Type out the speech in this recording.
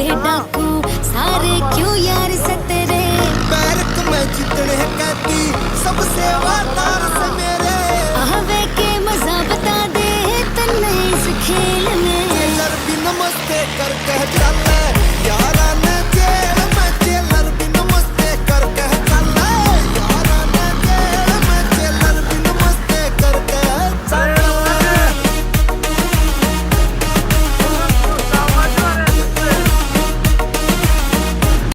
के डाकू सारे क्यों यार से तेरे। बैरक में जितने कहती सबसे वफादार से मेरे। आवे के मजा बता दे तन्ने इस खेल में। टेलर भी नमस्ते कर कह चल